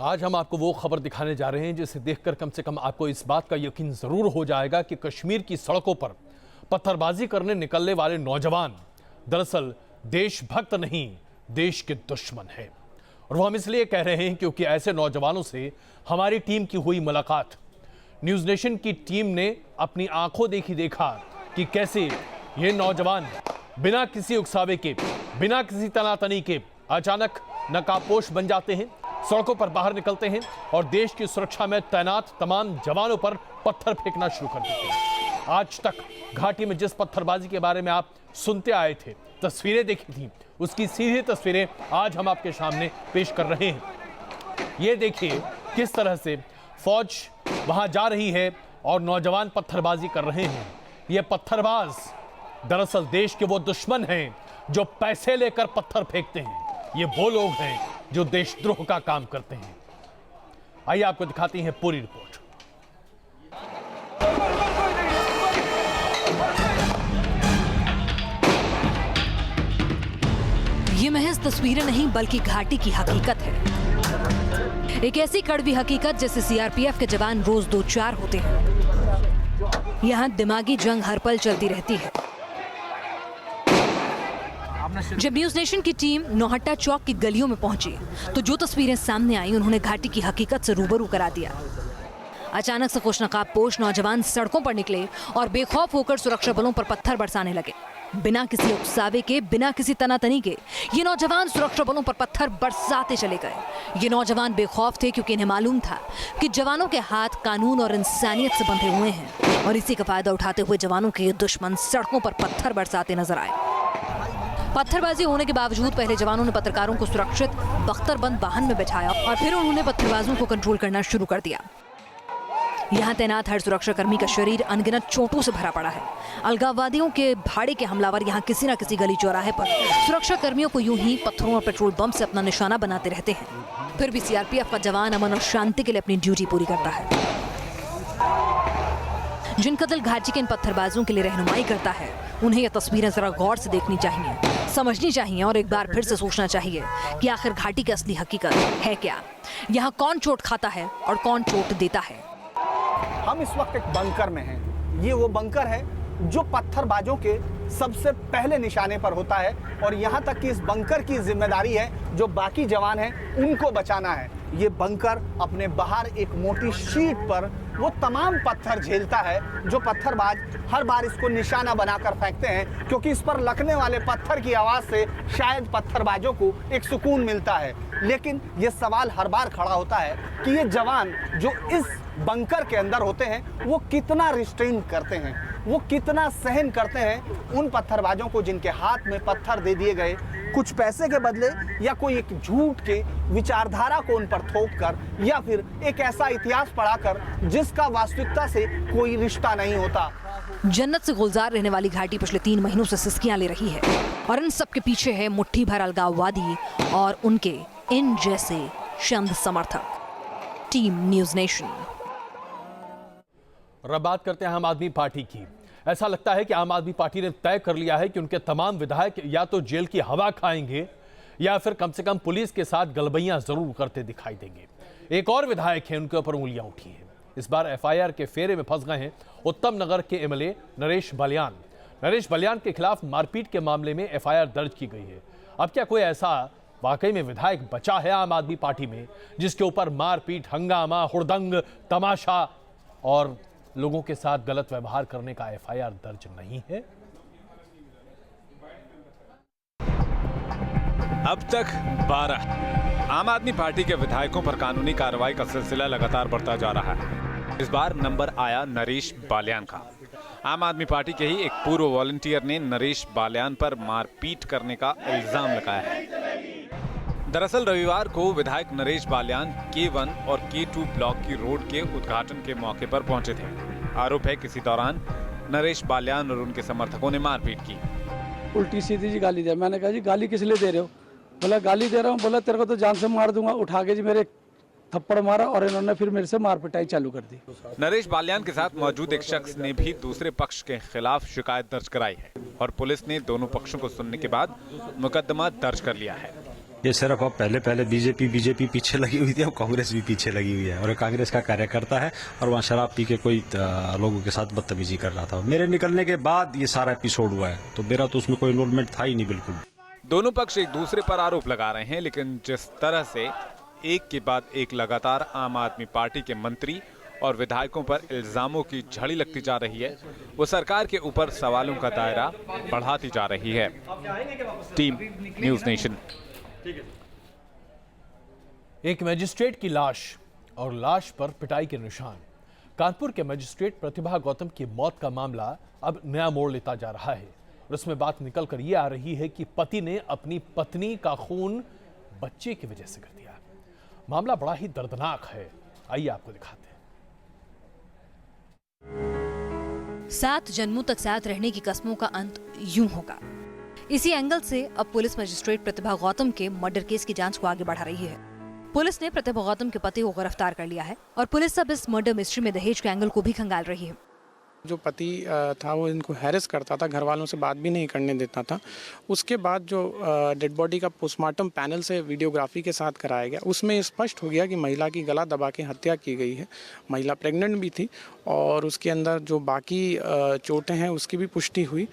आज हम आपको वो खबर दिखाने जा रहे हैं जिसे देखकर कम से कम आपको इस बात का यकीन जरूर हो जाएगा कि कश्मीर की सड़कों पर पत्थरबाजी करने निकलने वाले नौजवान दरअसल देशभक्त नहीं, देश के दुश्मन हैं। और वो हम इसलिए कह रहे हैं क्योंकि ऐसे नौजवानों से हमारी टीम की हुई मुलाकात। न्यूज़ नेशन की टीम ने अपनी आंखों देखा कि कैसे ये नौजवान बिना किसी उकसावे के, बिना किसी तनातनी के अचानक नकाबपोश बन जाते हैं, सड़कों पर बाहर निकलते हैं और देश की सुरक्षा में तैनात तमाम जवानों पर पत्थर फेंकना शुरू कर देते हैं। आज तक घाटी में जिस पत्थरबाजी के बारे में आप सुनते आए थे, तस्वीरें देखी थी, उसकी सीधी तस्वीरें आज हम आपके सामने पेश कर रहे हैं। ये देखिए किस तरह से फौज वहां जा रही है और नौजवान पत्थरबाजी कर रहे हैं। ये पत्थरबाज दरअसल देश के वो दुश्मन हैं जो पैसे लेकर पत्थर फेंकते हैं। ये वो लोग हैं जो देशद्रोह का काम करते हैं। आइए आपको दिखाती हैं पूरी रिपोर्ट। ये महज तस्वीरें नहीं बल्कि घाटी की हकीकत है। एक ऐसी कड़वी हकीकत जैसे सीआरपीएफ के जवान रोज 2-4 होते हैं। यहाँ दिमागी जंग हर पल चलती रहती है। जब न्यूज़ नेशन की टीम नौहट्टा चौक की गलियों में पहुंची तो जो तस्वीरें सामने आई उन्होंने घाटी की हकीकत से रूबरू करा दिया। अचानक से खुशनकाबपोश नौजवान सड़कों पर निकले और बेखौफ होकर सुरक्षा बलों पर पत्थर बरसाने लगे। बिना किसी उकसावे के, बिना किसी तनातनी के ये नौजवान सुरक्षा बलों पर पत्थर बरसाते चले गए। ये नौजवान बेखौफ थे क्योंकि इन्हें मालूम था कि जवानों के हाथ कानून और इंसानियत से बंधे हुए हैं और इसी का फायदा उठाते हुए जवानों के ये दुश्मन सड़कों पर पत्थर बरसाते नजर आए। पत्थरबाजी होने के बावजूद पहले जवानों ने पत्रकारों को सुरक्षित बख्तरबंद वाहन में बिठाया और फिर उन्होंने पत्थरबाजों को कंट्रोल करना शुरू कर दिया। यहाँ तैनात हर सुरक्षाकर्मी का शरीर अनगिनत चोटों से भरा पड़ा है। अलगाववादियों के भाड़े के हमलावर यहाँ किसी न किसी गली चौराहे पर सुरक्षा कर्मियों को यूं ही पत्थरों और पेट्रोल बम से अपना निशाना बनाते रहते हैं। फिर भी सीआरपीएफ का जवान अमन और शांति के लिए अपनी ड्यूटी पूरी करता है। जिनका दिल घाटी के इन पत्थरबाजों के लिए रहनुमाई करता है, उन्हें ये तस्वीरें जरा गौर से देखनी चाहिए, समझनी चाहिए और एक बार फिर से सोचना चाहिए कि आखिर घाटी की असली हकीकत है क्या। यहाँ कौन चोट खाता है और कौन चोट देता है। हम इस वक्त एक बंकर में हैं। ये वो बंकर है जो पत्थरबाजों के सबसे पहले निशाने पर होता है और यहाँ तक कि इस बंकर की जिम्मेदारी है जो बाकी जवान हैं उनको बचाना है। ये बंकर अपने बाहर एक मोटी शीट पर वो तमाम पत्थर झेलता है जो पत्थरबाज हर बार इसको निशाना बनाकर फेंकते हैं, क्योंकि इस पर लगने वाले पत्थर की आवाज़ से शायद पत्थरबाजों को एक सुकून मिलता है। लेकिन ये सवाल हर बार खड़ा होता है कि ये जवान जो इस बंकर के अंदर होते हैं वो कितना रिस्ट्रेन करते हैं, वो कितना सहन करते हैं उन पत्थरबाजों को जिनके हाथ में पत्थर दे दिए गए कुछ पैसे के बदले या कोई एक झूठ के विचारधारा को उन पर थोप कर या फिर एक ऐसा इतिहास पढ़ाकर जिसका वास्तविकता से कोई रिश्ता नहीं होता। जन्नत से गुलजार रहने वाली घाटी पिछले 3 महीनों से सिसकियां ले रही है और इन सब के पीछे है मुट्ठी भर अलगाववादी और उनके इन जैसे चंद समर्थक। Team news nation. और अब बात करते हैं आम आदमी पार्टी की। ऐसा लगता है कि आम आदमी पार्टी ने तय कर लिया है कि उनके तमाम विधायक या तो जेल की हवा खाएंगे या फिर कम से कम पुलिस के साथ गलबैयां जरूर करते दिखाई देंगे। एक और विधायक है, उनके ऊपर उंगलियां उठी हैं। इस बार एफआईआर के फेरे में फंस गए हैं उत्तम नगर के एमएलए नरेश बलियान। नरेश बलियान के खिलाफ मारपीट के मामले में एफआईआर दर्ज की गई है। अब क्या कोई ऐसा वाकई में विधायक बचा है आम आदमी पार्टी में जिसके ऊपर मारपीट, हंगामा, हुड़दंग, तमाशा और लोगों के साथ गलत व्यवहार करने का एफआईआर दर्ज नहीं है? अब तक 12 आम आदमी पार्टी के विधायकों पर कानूनी कार्रवाई का सिलसिला लगातार बढ़ता जा रहा है। इस बार नंबर आया नरेश बालियान का। आम आदमी पार्टी के ही एक पूर्व वॉलंटियर ने नरेश बालियान पर मारपीट करने का इल्जाम लगाया है। दरअसल रविवार को विधायक नरेश बालियान K1 और K2 ब्लॉक की रोड के उद्घाटन के मौके पर पहुंचे थे। आरोप है किसी दौरान नरेश बालियान और उनके समर्थकों ने मारपीट की। उल्टी सीधी जी गाली दे। मैंने कहा जी गाली किस लिए दे रहे हो? बोला गाली दे रहा हूँ। बोला तेरे को तो जान से मार दूंगा। उठा के जी मेरे थप्पड़ मारा और इन्होंने फिर मेरे से मार पिटाई चालू कर दी। नरेश बालियान के साथ मौजूद एक शख्स ने भी दूसरे पक्ष के खिलाफ शिकायत दर्ज कराई है और पुलिस ने दोनों पक्षों को सुनने के बाद मुकदमा दर्ज कर लिया है। ये सिर्फ अब पहले बीजेपी पीछे लगी हुई थी, अब कांग्रेस भी पीछे लगी हुई है और कांग्रेस का कार्यकर्ता है और वहाँ शराब पी के कोई लोगों के साथ बदतमीजी कर रहा था। मेरे निकलने के बाद ये सारा एपिसोड हुआ है, तो मेरा तो उसमें कोई इन्वॉल्वमेंट था ही नहीं बिल्कुल। दोनों पक्ष एक दूसरे पर आरोप लगा रहे हैं, लेकिन जिस तरह से एक के बाद एक लगातार आम आदमी पार्टी के मंत्री और विधायकों पर इल्जामों की झड़ी लगती जा रही है, वो सरकार के ऊपर सवालों का दायरा बढ़ाती जा रही है। Team news nation. एक मजिस्ट्रेट की लाश और लाश पर पिटाई के निशान। कानपुर के मजिस्ट्रेट प्रतिभा गौतम की मौत का मामला अब नया मोड़ लेता जा रहा है और उसमें बात निकल कर ये आ रही है कि पति ने अपनी पत्नी का खून बच्चे की वजह से कर दिया। मामला बड़ा ही दर्दनाक है, आइए आपको दिखाते हैं। 7 जन्मों तक साथ रहने की कस्मों का अंत यूं होगा। इसी एंगल से अब पुलिस मजिस्ट्रेट प्रतिभा गौतम के मर्डर केस की जांच को आगे बढ़ा रही है। पुलिस ने प्रतिभा गौतम के पति को गिरफ्तार कर लिया है और पुलिस अब इस मर्डर मिस्ट्री में दहेज के एंगल को भी खंगाल रही है। जो पति था वो इनको हैरेस करता था, घर वालों से बात भी नहीं करने देता था। उसके बाद जो डेड बॉडी का पोस्टमार्टम पैनल से वीडियोग्राफी के साथ कराया गया, उसमें स्पष्ट हो गया कि महिला की गला दबा के हत्या की गई है। महिला प्रेग्नेंट भी थी और उसके अंदर जो बाकी चोटें हैं उसकी भी पुष्टि हुई।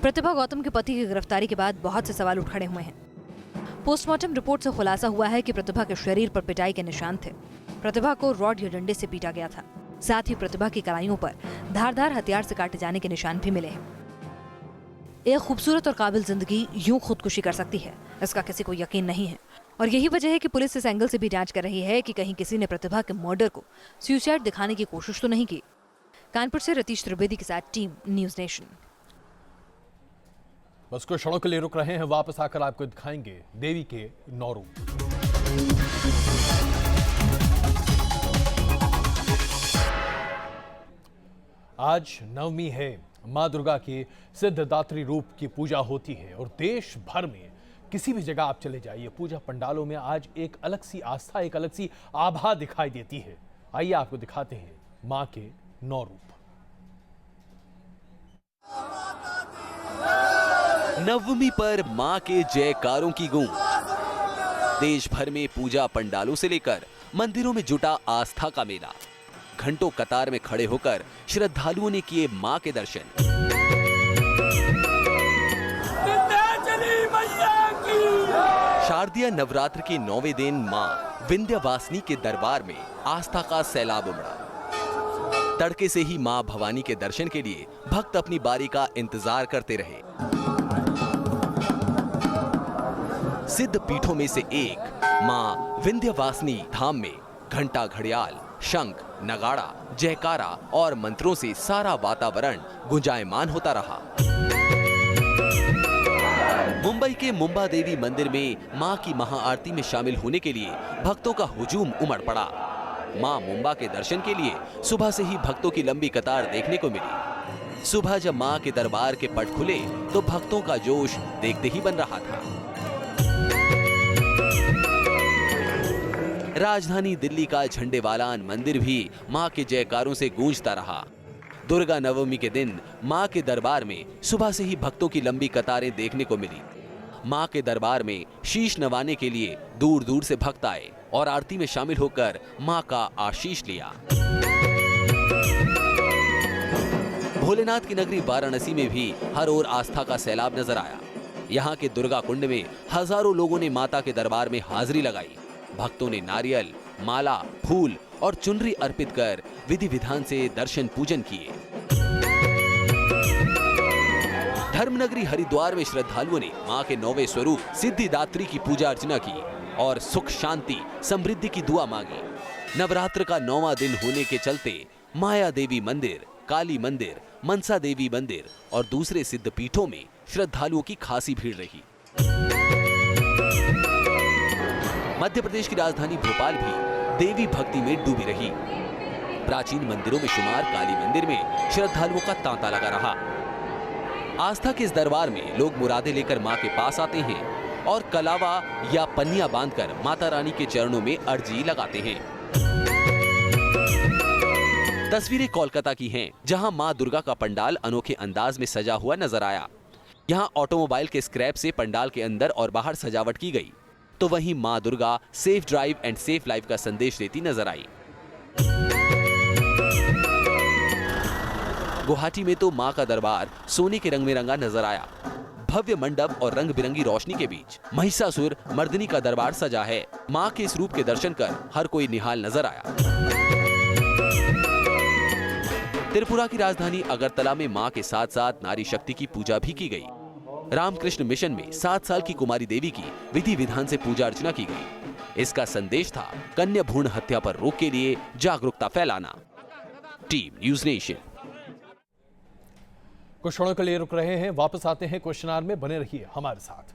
प्रतिभा गौतम के पति की गिरफ्तारी के बाद बहुत से सवाल उठ खड़े हुए हैं। पोस्टमार्टम रिपोर्ट से खुलासा हुआ है कि प्रतिभा के शरीर पर पिटाई के निशान थे। प्रतिभा को रॉड या डंडे से पीटा गया था। साथ ही प्रतिभा की कलाइयों पर धारदार हथियार से काटे जाने के निशान भी मिले हैं। एक खूबसूरत और काबिल जिंदगी यूं खुदकुशी कर सकती है, इसका किसी को यकीन नहीं है और यही वजह है कि पुलिस इस एंगल से भी जांच कर रही है कि कहीं किसी ने प्रतिभा के मर्डर को सुसाइड दिखाने की कोशिश तो नहीं की। कानपुर से रतीश त्रिवेदी के साथ टीम न्यूज़ नेशन। बस कुछ क्षणों के लिए रुक रहे हैं, वापस आकर आपको दिखाएंगे देवी के 9 रूप। आज नवमी है, मां दुर्गा के सिद्धदात्री रूप की पूजा होती है और देश भर में किसी भी जगह आप चले जाइए, पूजा पंडालों में आज एक अलग सी आस्था, एक अलग सी आभा दिखाई देती है। आइए आपको दिखाते हैं मां के 9 रूप। नवमी पर मां के जयकारों की गूंज। देश भर में पूजा पंडालों से लेकर मंदिरों में जुटा आस्था का मेला। घंटों कतार में खड़े होकर श्रद्धालुओं ने किए मां के दर्शन। शारदीय नवरात्र के 9वें दिन मां विंध्यवासिनी के दरबार में आस्था का सैलाब उमड़ा। तड़के से ही मां भवानी के दर्शन के लिए भक्त अपनी बारी का इंतजार करते रहे। सिद्ध पीठों में से एक मां विंध्यवासिनी धाम में घंटा, घड़ियाल, शंख, नगाड़ा, जयकारा और मंत्रों से सारा वातावरण गुंजायमान होता रहा। मुंबई के मुंबा देवी मंदिर में मां की महाआरती में शामिल होने के लिए भक्तों का हुजूम उमड़ पड़ा। मां मुंबा के दर्शन के लिए सुबह से ही भक्तों की लंबी कतार देखने को मिली। सुबह जब मां के दरबार के पट खुले तो भक्तों का जोश देखते ही बन रहा था। राजधानी दिल्ली का झंडेवालान मंदिर भी मां के जयकारों से गूंजता रहा। दुर्गा नवमी के दिन मां के दरबार में सुबह से ही भक्तों की लंबी कतारें देखने को मिली। मां के दरबार में शीश नवाने के लिए दूर दूर से भक्त आए और आरती में शामिल होकर मां का आशीष लिया। भोलेनाथ की नगरी वाराणसी में भी हर ओर आस्था का सैलाब नजर आया। यहाँ के दुर्गा कुंड में हजारों लोगों ने माता के दरबार में हाजिरी लगाई। भक्तों ने नारियल, माला, फूल और चुनरी अर्पित कर विधि विधान से दर्शन पूजन किए। धर्मनगरी हरिद्वार में श्रद्धालुओं ने मां के 9वें स्वरूप सिद्धिदात्री की पूजा अर्चना की और सुख, शांति, समृद्धि की दुआ मांगी। नवरात्र का 9वां दिन होने के चलते माया देवी मंदिर, काली मंदिर, मनसा देवी मंदिर और दूसरे सिद्ध पीठों में श्रद्धालुओं की खासी भीड़ रही। मध्य प्रदेश की राजधानी भोपाल भी देवी भक्ति में डूबी रही। प्राचीन मंदिरों में शुमार काली मंदिर में श्रद्धालुओं का तांता लगा रहा। आस्था के इस दरबार में लोग मुरादें लेकर मां के पास आते हैं और कलावा या पन्नियां बांधकर माता रानी के चरणों में अर्जी लगाते हैं। तस्वीरें कोलकाता की हैं, जहां मां दुर्गा का पंडाल अनोखे अंदाज में सजा हुआ नजर आया। यहां ऑटोमोबाइल के स्क्रैप से पंडाल के अंदर और बाहर सजावट की गई। तो वहीं मां Durga safe drive and safe life का संदेश देती नजर आई। गुवाहाटी में तो मां का दरबार सोने के रंग में रंगा नजर आया। भव्य मंडप और रंग बिरंगी रोशनी के बीच महिषासुर मर्दिनी का दरबार सजा है। मां के इस रूप के दर्शन कर हर कोई निहाल नजर आया। त्रिपुरा की राजधानी अगरतला में मां के साथ साथ नारी शक्ति की पूजा भी की गई। रामकृष्ण मिशन में 7 साल की कुमारी देवी की विधि विधान से पूजा अर्चना की गई। इसका संदेश था कन्या भ्रूण हत्या पर रोक के लिए जागरूकता फैलाना। Team news nation. कुछ क्षणों के लिए रुक रहे हैं, वापस आते हैं क्वेश्चन आवर में, बने रहिए हमारे साथ।